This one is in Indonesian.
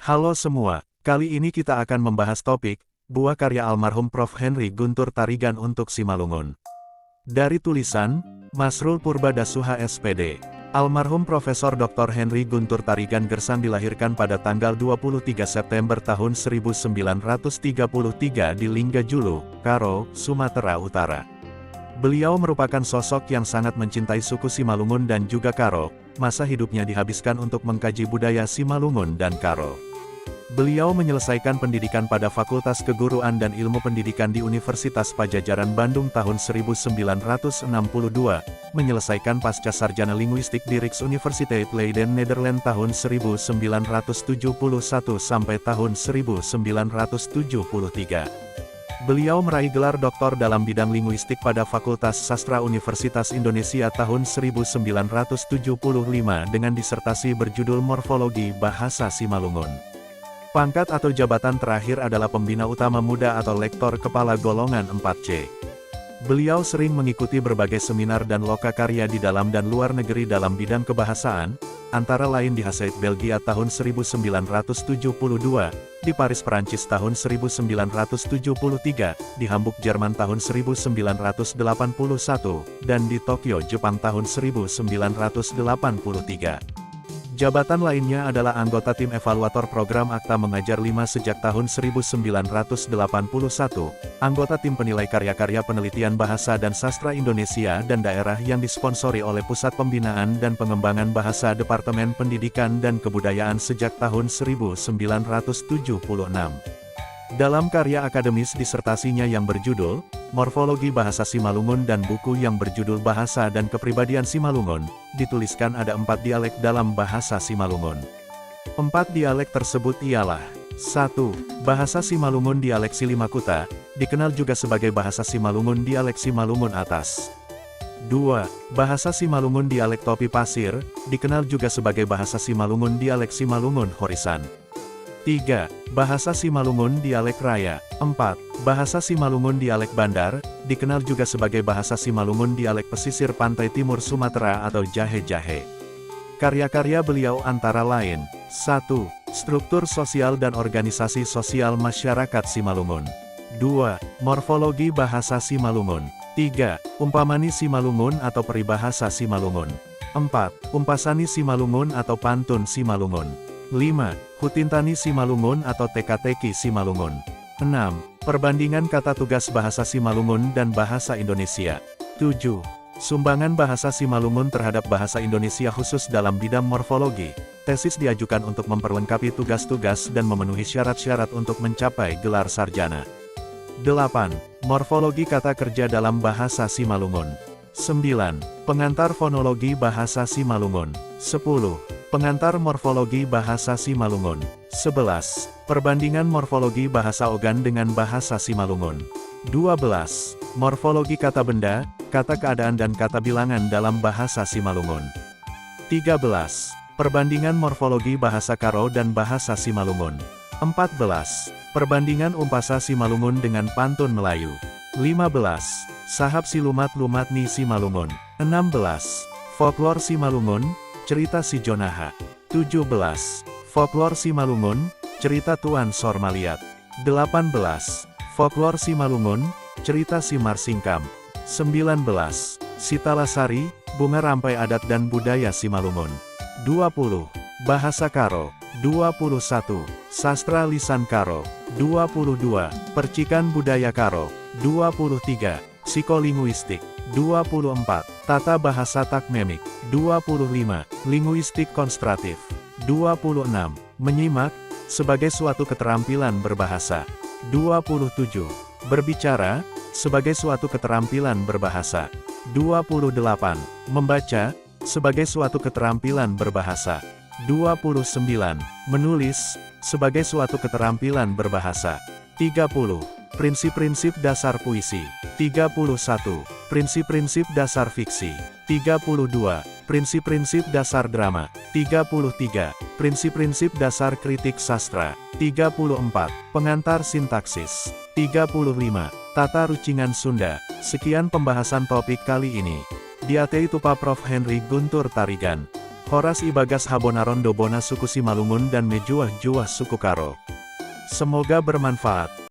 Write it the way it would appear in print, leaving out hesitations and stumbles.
Halo semua, kali ini kita akan membahas topik, buah karya almarhum Prof. Henry Guntur Tarigan untuk Simalungun. Dari tulisan, Masrul Purbadasuha SPD. Almarhum Profesor Dr. Henry Guntur Tarigan Gersang dilahirkan pada tanggal 23 September tahun 1933 di Linggajulu, Karo, Sumatera Utara. Beliau merupakan sosok yang sangat mencintai suku Simalungun dan juga Karo. Masa hidupnya dihabiskan untuk mengkaji budaya Simalungun dan Karo. Beliau menyelesaikan pendidikan pada Fakultas Keguruan dan Ilmu Pendidikan di Universitas Padjadjaran Bandung tahun 1962, menyelesaikan pasca sarjana linguistik di Rijksuniversiteit Leiden Nederland tahun 1971 sampai tahun 1973. Beliau meraih gelar doktor dalam bidang linguistik pada Fakultas Sastra Universitas Indonesia tahun 1975 dengan disertasi berjudul Morfologi Bahasa Simalungun. Pangkat atau jabatan terakhir adalah Pembina Utama Muda atau Lektor Kepala Golongan 4C. Beliau sering mengikuti berbagai seminar dan lokakarya di dalam dan luar negeri dalam bidang kebahasaan, antara lain di Hasselt, Belgia tahun 1972, di Paris, Perancis tahun 1973, di Hamburg, Jerman tahun 1981, dan di Tokyo, Jepang tahun 1983. Jabatan lainnya adalah anggota tim evaluator program Akta Mengajar 5 sejak tahun 1981, anggota tim penilai karya-karya penelitian bahasa dan sastra Indonesia dan daerah yang disponsori oleh Pusat Pembinaan dan Pengembangan Bahasa Departemen Pendidikan dan Kebudayaan sejak tahun 1976. Dalam karya akademis disertasinya yang berjudul Morfologi Bahasa Simalungun dan buku yang berjudul Bahasa dan Kepribadian Simalungun, dituliskan ada 4 dialek dalam bahasa Simalungun. 4 dialek tersebut ialah: 1. Bahasa Simalungun dialek Silimakuta, dikenal juga sebagai bahasa Simalungun dialek Simalungun Atas. 2. Bahasa Simalungun dialek Topi Pasir, dikenal juga sebagai bahasa Simalungun dialek Simalungun Horisan. 3. Bahasa Simalungun dialek Raya. 4. Bahasa Simalungun dialek Bandar, dikenal juga sebagai bahasa Simalungun dialek pesisir pantai timur Sumatera atau Jahe-Jahe. Karya-karya beliau antara lain: 1. Struktur sosial dan organisasi sosial masyarakat Simalungun. 2. Morfologi bahasa Simalungun. 3. Umpamani Simalungun atau peribahasa Simalungun. 4. Umpasani Simalungun atau pantun Simalungun. 5. Hutintani Simalungun atau teka-teki Simalungun. 6. Perbandingan kata tugas bahasa Simalungun dan bahasa Indonesia. 7. Sumbangan bahasa Simalungun terhadap bahasa Indonesia khusus dalam bidang morfologi. Tesis diajukan untuk memperlengkapi tugas-tugas dan memenuhi syarat-syarat untuk mencapai gelar sarjana. 8. Morfologi kata kerja dalam bahasa Simalungun. 9. Pengantar fonologi bahasa Simalungun. 10. Pengantar morfologi bahasa Simalungun. 11. Perbandingan morfologi bahasa Ogan dengan bahasa Simalungun. 12. Morfologi kata benda, kata keadaan dan kata bilangan dalam bahasa Simalungun. 13. Perbandingan morfologi bahasa Karo dan bahasa Simalungun. 14. Perbandingan umpasa Simalungun dengan pantun Melayu. 15. Sahap Silumat Lumatni Simalungun. 16. Folklor Simalungun, cerita Si Jonaha. 17. Folklor Simalungun, cerita Tuan Sormaliat. 18. Folklor Simalungun, cerita Si Marsingkam. 19. Sitalasari, bunga rampai adat dan budaya Simalungun. 20. Bahasa Karo. 21. Sastra lisan Karo. 22. Percikan budaya Karo. 23. Psikolinguistik. 24. Tata bahasa takmemik. 25. Linguistik konstratif. 26. Menyimak, sebagai suatu keterampilan berbahasa. 27. Berbicara, sebagai suatu keterampilan berbahasa. 28. Membaca, sebagai suatu keterampilan berbahasa. 29. Menulis, sebagai suatu keterampilan berbahasa. 30. Prinsip-prinsip dasar puisi. 31. Prinsip-prinsip dasar fiksi. 32. Prinsip-prinsip dasar drama. 33. Prinsip-prinsip dasar kritik sastra. 34. Pengantar sintaksis. 35. Tata rucingan Sunda. Sekian pembahasan topik kali ini. Diatei Tupa Prof. Henry Guntur Tarigan. Horas Ibagas Habonaron Dobona suku Simalungun dan Mejuah Juah suku Karo. Semoga bermanfaat.